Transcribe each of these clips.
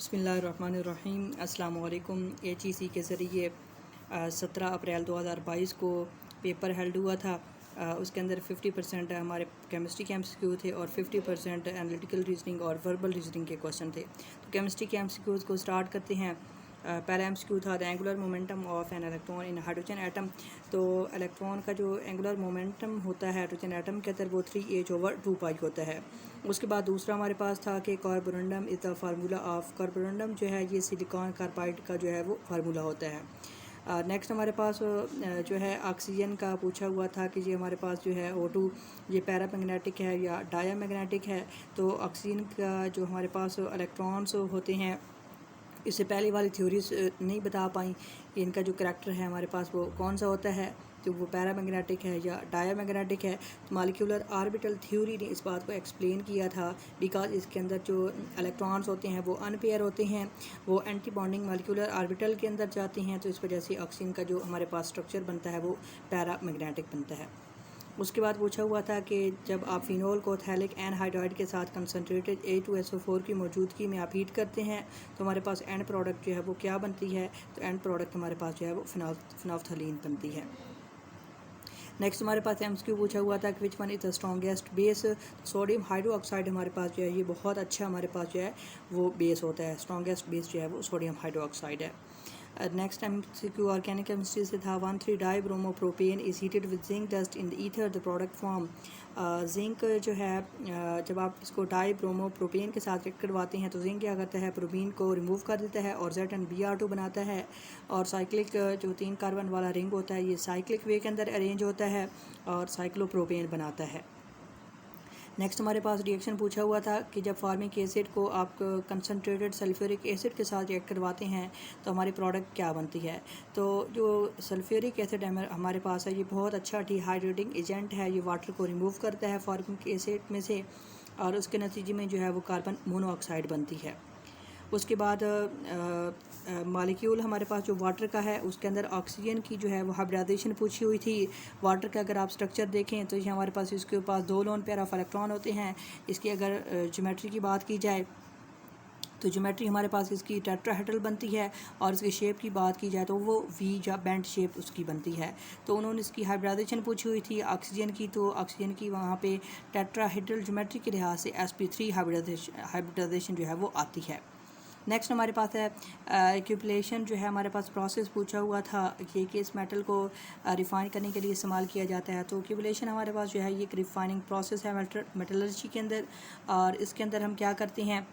बिस्मिल्लाहिर्रहमानिर्रहीम। अस्सलाम वालेकुम। HEC के ज़रिए 17 अप्रैल 2022 को पेपर हेल्ड हुआ था। उसके अंदर 50% हमारे केमिस्ट्री के MCQ थे और 50% एनालिटिकल रीजनिंग और वर्बल रीजनिंग के क्वेश्चन थे। तो केमिस्ट्री के MCQs को स्टार्ट करते हैं। पहला MCQ था the angular momentum of an electron in hydrogen atom. तो इलेक्ट्रॉन का जो एंगुलर मोमेंटम होता है हाइड्रोजन एटम के अंदर वो 3h/2π होता है। उसके बाद दूसरा हमारे पास था कि Carborundum is the formula of Carborundum जो है ये सिलिकॉन कार्बाइड का जो है वो फार्मूला होता है। नेक्स्ट हमारे पास जो है ऑक्सीजन का पूछा हुआ था कि ये हमारे पास जो है O2 ये पैरामैग्नेटिक है या डायामैग्नेटिक है। तो ऑक्सीजन का जो हमारे पास इलेक्ट्रॉन्स होते हैं, इससे पहले वाली थ्योरीज नहीं बता पाई कि इनका जो करैक्टर है हमारे पास वो कौन सा होता है, तो वो पैरामैग्नेटिक है या डायामैग्नेटिक है। तो मॉलिक्यूलर ऑर्बिटल थ्योरी ने इस बात को एक्सप्लेन किया था बिकॉज इसके अंदर जो इलेक्ट्रॉन्स होते हैं वो अनपेयर होते हैं, वो एंटी बॉन्डिंग मॉलिक्यूलर ऑर्बिटल के अंदर जाते हैं। तो इस वजह से ऑक्सीजन का जो हमारे पास स्ट्रक्चर बनता है वो पैरामैग्नेटिक बनता है। उसके बाद पूछा हुआ था कि जब आप फिनोल को थैलिक एनहाइड्राइड के साथ कंसनट्रेटेड A2SO4 की मौजूदगी में आप हीट करते हैं तो हमारे पास एंड प्रोडक्ट जो है वो क्या बनती है, तो एंड प्रोडक्ट हमारे पास जो है वो फिनाल्फ्थलीन बनती है। नेक्स्ट हमारे पास MCQ पूछा हुआ था कि which one is the strongest base. Sodium hydroxide हमारे पास जो है ये बहुत अच्छा हमारे पास जो है वो बेस होता है। स्ट्रॉन्गेस्ट बेस जो है वो सोडियम हाइड्रोक्साइड है। नेक्स्ट MCQ ऑर्गेनिक केमिस्ट्री से था one three dibromopropane is heated with zinc dust in the ether the product form. Zinc जो है जब आप इसको डाइब्रोमोप्रोपेन के साथ रिएक्ट करवाते हैं तो जिंक क्या करता है, प्रोपीन को रिमूव कर देता है और ZnBr2 बनाता है। और साइक्लिक जो 3 कार्बन वाला रिंग होता है ये साइक्लिक वे के अंदर अरेंज होता है और साइक्लोप्रोपेन बनाता है। नेक्स्ट हमारे पास रिएक्शन पूछा हुआ था कि जब फार्मिक एसिड को आप कंसनट्रेटेड सल्फ्यूरिक एसिड के साथ रिएक्ट करवाते हैं तो हमारी प्रोडक्ट क्या बनती है। तो जो सल्फ्यूरिक एसिड हमारे पास है ये बहुत अच्छा डिहाइड्रेटिंग एजेंट है, ये वाटर को रिमूव करता है फार्मिक एसिड में से और उसके नतीजे में जो है वो कार्बन मोनोऑक्साइड बनती है। उसके बाद मॉलिक्यूल हमारे पास जो वाटर का है उसके अंदर ऑक्सीजन की जो है वो हाइब्रिडाइजेशन पूछी हुई थी। वाटर का अगर आप स्ट्रक्चर देखें तो ये हमारे पास इसके पास 2 लोन पेयर ऑफ इलेक्ट्रॉन होते हैं। इसकी अगर ज्योमेट्री की बात की जाए तो ज्योमेट्री हमारे पास इसकी टेट्राहेड्रल बनती है और इसकी शेप की बात की जाए तो वो वी या बेंट शेप उसकी बनती है। तो उन्होंने इसकी हाइब्रिडाइजेशन पूछी हुई थी ऑक्सीजन की, तो ऑक्सीजन की वहाँ पे टेट्राहेड्रल ज्योमेट्री के लिहाज से sp3 हाइब्रिडाइजेशन जो है वो आती है। नेक्स्ट हमारे पास है एक्यूपलेशन जो है हमारे पास प्रोसेस पूछा हुआ था कि इस मेटल को रिफ़ाइन करने के लिए इस्तेमाल किया जाता है। तो एक्यूपलेशन हमारे पास जो है ये एक रिफ़ाइनिंग प्रोसेस है मेटलर्जी के अंदर और इसके अंदर हम क्या करते हैं,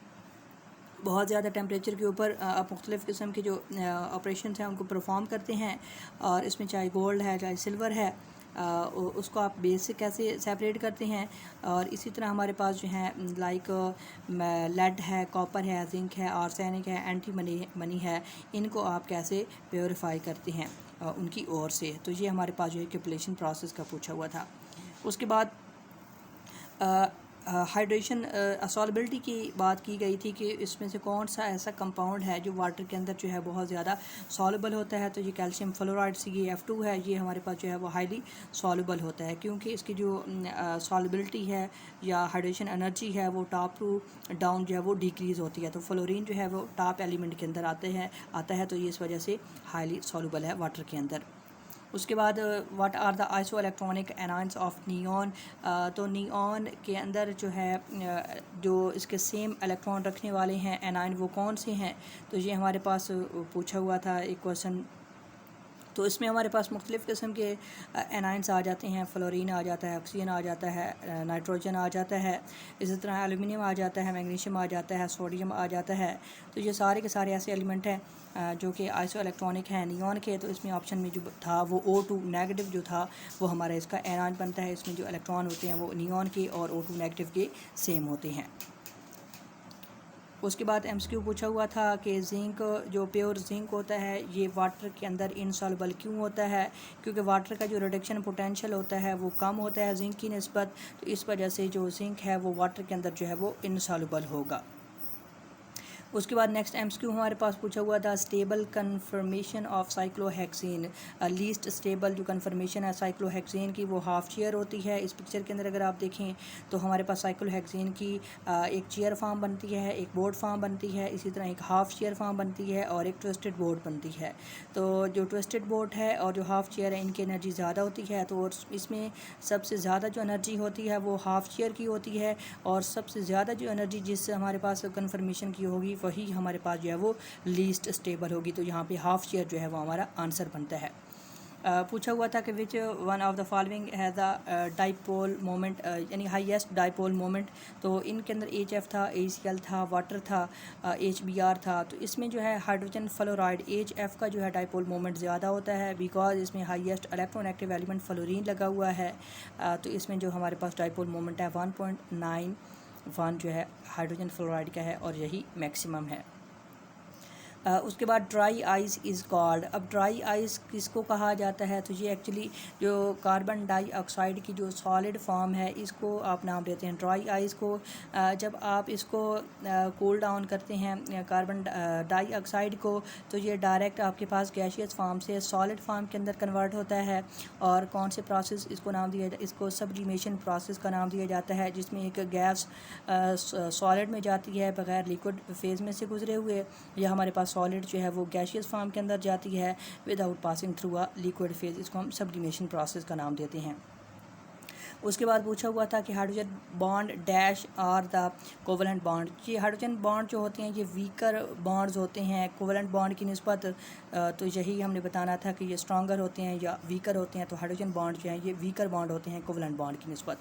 बहुत ज़्यादा टेम्परेचर के ऊपर आप मुख्तलिफ़ किस्म के जो ऑपरेशन हैं उनको परफॉर्म करते हैं और इसमें चाहे गोल्ड है चाहे सिल्वर है उसको आप बेस से कैसे सेपरेट करते हैं। और इसी तरह हमारे पास जो है लाइक लेड है, कॉपर है, जिंक है, आर्सेनिक है, एंटीमनी है, इनको आप कैसे प्योरीफाई करते हैं उनकी ओर से। तो ये हमारे पास जो है कैपुलेशन प्रोसेस का पूछा हुआ था। उसके बाद हाइड्रेशन सॉल्युबिलिटी की बात की गई थी कि इसमें से कौन सा ऐसा कंपाउंड है जो वाटर के अंदर जो है बहुत ज़्यादा सॉल्युबल होता है। तो ये कैल्शियम फ्लोराइड CaF2 है, ये हमारे पास जो है वो हाईली सॉल्युबल होता है क्योंकि इसकी जो सॉल्युबिलिटी है या हाइड्रेशन एनर्जी है वो टॉप टू डाउन जो है वो डिक्रीज़ होती है। तो फ्लोरीन जो है वो टॉप एलिमेंट के अंदर आता है तो ये इस वजह से हाईली सॉल्युबल है वाटर के अंदर। उसके बाद what are the isoelectronic anions of neon. तो नियॉन के अंदर जो है जो इसके सेम इलेक्ट्रॉन रखने वाले हैं एनाइन वो कौन से हैं, तो ये हमारे पास पूछा हुआ था एक क्वेश्चन। तो इसमें हमारे पास मुख्तलिफ़ किस्म के एनाइंस आ जाते हैं, फ्लोरीन आ जाता है, ऑक्सीजन आ जाता है, नाइट्रोजन आ जाता है, इसी तरह एल्यूमिनियम आ जाता है, मैग्नीशियम आ जाता है, सोडियम आ जाता है। तो ये सारे के सारे ऐसे एलिमेंट हैं जो कि आइसो इलेक्ट्रॉनिक हैं नियॉन के। तो इसमें ऑप्शन में जो था वो O2 नेगेटिव जो था वो हमारा इसका एनाइन बनता है। इसमें जो इलेक्ट्रॉन होते हैं वो नियॉन के और O2 नेगेटिव के सेम होते हैं। उसके बाद MCQ पूछा हुआ था कि जिंक जो प्योर जिंक होता है ये वाटर के अंदर इनसॉल्युबल क्यों होता है, क्योंकि वाटर का जो रिडक्शन पोटेंशियल होता है वो कम होता है जिंक की निस्बत। तो इस वजह से जो जिंक है वो वाटर के अंदर जो है वो इनसॉल्युबल होगा। उसके बाद नेक्स्ट एमसीक्यू हमारे पास पूछा हुआ था stable confirmation of cyclohexene. Least stable जो कन्फर्मेशन है साइक्लोहेक्सीन की वो हाफ चेयर होती है। इस पिक्चर के अंदर अगर आप देखें तो हमारे पास साइक्लोहेक्सीन की एक चेयर फॉर्म बनती है, एक बोर्ड फॉर्म बनती है, इसी तरह एक हाफ चेयर फॉर्म बनती है और एक ट्विस्टेड बोर्ड बनती है। तो जो ट्विस्टेड बोर्ड है और जो हाफ चेयर है इनकी एनर्जी ज़्यादा होती है, तो इसमें सबसे ज़्यादा जो एनर्जी होती है वो हाफ चेयर की होती है और सबसे ज़्यादा जो एनर्जी जिससे हमारे पास कन्फर्मेशन की होगी वही हमारे पास जो है वो लीस्ट स्टेबल होगी। तो यहाँ पे हाफ चेयर जो है वो हमारा आंसर बनता है। पूछा हुआ था कि which one of the following has the dipole moment यानी हाईएस्ट डाइपोल मोमेंट। तो इनके अंदर HF था, ACl था, वाटर था, HBr था। तो इसमें जो है हाइड्रोजन फ्लोराइड HF का जो है डाइपोल मोमेंट ज़्यादा होता है बिकॉज इसमें हाईएस्ट इलेक्ट्रोनेगेटिव एलिमेंट फ्लोरीन लगा हुआ है। तो इसमें जो हमारे पास डाइपोल मोमेंट है 1.91 जो है हाइड्रोजन फ्लोराइड का है और यही मैक्सिमम है। उसके बाद ड्राई आइस इज़ कॉल्ड। अब ड्राई आइस किसको कहा जाता है? तो ये एक्चुअली जो कार्बन डाइऑक्साइड की जो सॉलिड फॉर्म है इसको आप नाम देते हैं ड्राई आइस को। जब आप इसको कूल डाउन करते हैं कार्बन डाइऑक्साइड को तो ये डायरेक्ट आपके पास गैशियस फॉर्म से सॉलिड फॉर्म के अंदर कन्वर्ट होता है। और कौन से प्रोसेस इसको नाम दिया इसको सब्लिमेशन प्रोसेस का नाम दिया जाता है, जिसमें एक गैस सॉलिड में जाती है बग़ैर लिक्विड फेज़ में से गुजरे हुए, या हमारे पास सॉलिड जो है वो गैशियस फॉर्म के अंदर जाती है without passing through a liquid phase. इसको हम सब्लिमेशन प्रोसेस का नाम देते हैं। उसके बाद पूछा हुआ था कि हाइड्रोजन बॉन्ड डैश और द कोवलेंट बॉन्ड। ये हाइड्रोजन बॉन्ड जो होते हैं ये वीकर बॉन्ड्स होते हैं कोवलेंट बॉन्ड की निस्बत। तो यही हमने बताना था कि ये स्ट्रॉन्गर होते हैं या वीकर होते हैं। तो हाइड्रोजन बॉन्ड जो हैं ये वीकर बॉन्ड होते हैं कोवलेंट बॉन्ड की निस्बत।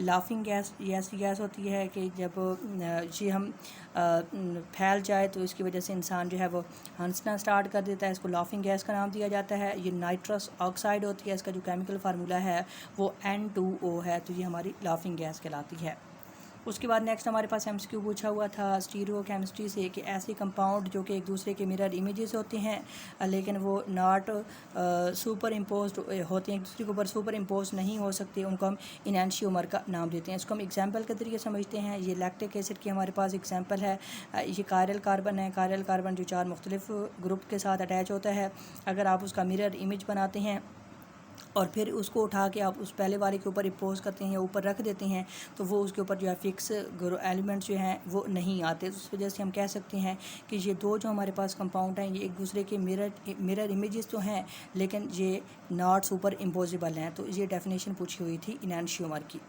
लाफिंग गैस ये ऐसी गैस होती है कि जब ये हम फैल जाए तो इसकी वजह से इंसान जो है वो हंसना स्टार्ट कर देता है। इसको लाफिंग गैस का नाम दिया जाता है। ये नाइट्रस ऑक्साइड होती है, इसका जो केमिकल फार्मूला है वो N2O है। तो ये हमारी लाफिंग गैस कहलाती है। उसके बाद नेक्स्ट हमारे पास एमसीक्यू पूछा हुआ था स्टीरियो केमिस्ट्री से कि ऐसे कंपाउंड जो कि एक दूसरे के मिरर इमेजेस होते हैं लेकिन वो नॉट सुपर इम्पोज्ड होते हैं, एक दूसरे के ऊपर सुपर इम्पोज नहीं हो सकते, उनको हम इनैंशियोमर का नाम देते हैं। इसको हम एग्जाम्पल के तरीके समझते हैं। ये लैक्टिक एसिड की हमारे पास एग्जाम्पल है। ये कायरल कार्बन है। कायरल कार्बन जो 4 मुख्तलिफ ग्रुप के साथ अटैच होता है, अगर आप उसका मिरर इमेज बनाते हैं और फिर उसको उठा के आप उस पहले वाले के ऊपर इम्पोज करते हैं या ऊपर रख देते हैं तो वो उसके ऊपर जो है फिक्स एलिमेंट्स जो हैं वो नहीं आते। तो उस वजह से हम कह सकते हैं कि ये दो जो हमारे पास कंपाउंड हैं ये एक दूसरे के मिरर इमेजेस तो हैं लेकिन ये नॉट सुपर इम्पोजिबल हैं। तो ये डेफिनेशन पूछी हुई थी इनैंशियोमर की।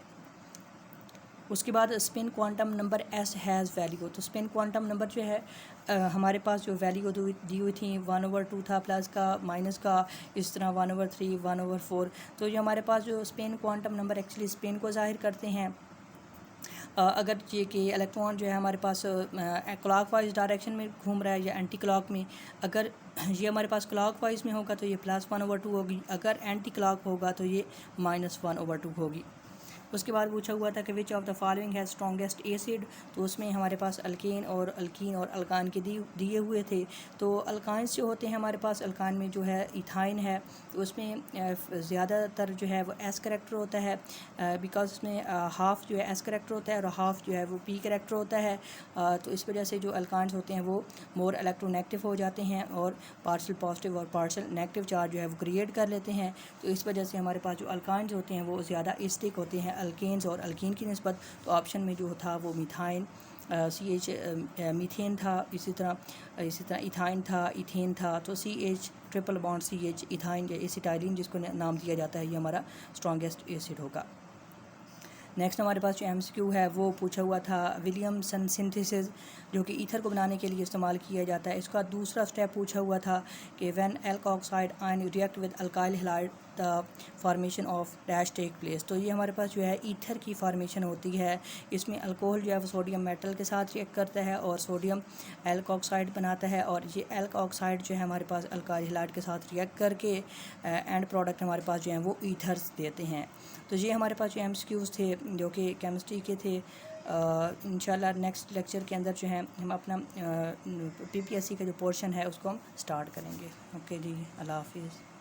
उसके बाद spin quantum number S has value. तो स्पिन क्वांटम नंबर जो है हमारे पास जो वैल्यू दी हुई थी 1/2 था, प्लस का माइनस का, इस तरह 1/3 1/4। तो ये हमारे पास जो spin quantum number actually spin को ज़ाहिर करते हैं। अगर ये कि इलेक्ट्रॉन जो है हमारे पास क्लॉकवाइज डायरेक्शन में घूम रहा है या एंटी क्लॉक में, अगर ये हमारे पास क्लॉकवाइज में होगा तो ये +1/2 होगी, अगर एंटी क्लॉक होगा तो ये -1/2 होगी। उसके बाद पूछा हुआ था कि which of the following has strongest acid. तो उसमें हमारे पास अल्केन और अल्कान के दिए हुए थे। तो अल्काइंस जो होते हैं हमारे पास, अल्कान में जो है इथाइन है, तो उसमें ज़्यादातर जो है वो एस करेक्टर होता है बिकॉज उसमें हाफ़ जो है एस करेक्टर होता है और हाफ़ जो है वो पी करेक्टर होता है। तो इस वजह से जो अल्काइंस होते हैं वो मोर इलेक्ट्रोनेगेटिव हो जाते हैं और पार्शियल पॉजिटिव और पार्शियल नेगेटिव चार्ज जो है वो क्रिएट कर लेते हैं। तो इस वजह से हमारे पास जो अल्काइंस होते हैं वो ज़्यादा एसिडिक होते हैं अल्केन्स और अल्कीन की निस्बत। तो ऑप्शन में जो था वो मिथाइन CH मीथेन था, इसी तरह इथाइन था, इथेन था। तो CH triple bond CH ethyne या एसिटाइलिन जिसको नाम दिया जाता है ये हमारा स्ट्रॉन्गेस्ट एसिड होगा। नेक्स्ट हमारे पास जो MCQ है वो पूछा हुआ था विलियमसन सिंथेसिस जो कि ईथर को बनाने के लिए इस्तेमाल किया जाता है। इसका दूसरा स्टेप पूछा हुआ था कि when alkoxide ion react with alkyl halide the formation of dash take place. तो ये हमारे पास जो है ईथर की फॉर्मेशन होती है। इसमें अल्कोहल जो है वो सोडियम मेटल के साथ रिएक्ट करता है और सोडियम एल्क ऑक्साइड बनाता है और ये एल्क ऑक्साइड जो है हमारे पास अल्काइल हैलाइड के साथ रिएक्ट करके एंड प्रोडक्ट हमारे पास जो है वो ईथर्स देते हैं। तो ये हमारे पास जो MCQs थे जो कि केमिस्ट्री के थे। इंशाल्लाह नेक्स्ट लेक्चर के अंदर जो है हम अपना PPSC का जो पोर्शन है उसको हम स्टार्ट करेंगे। ओके जी, अल्लाह हाफिज़।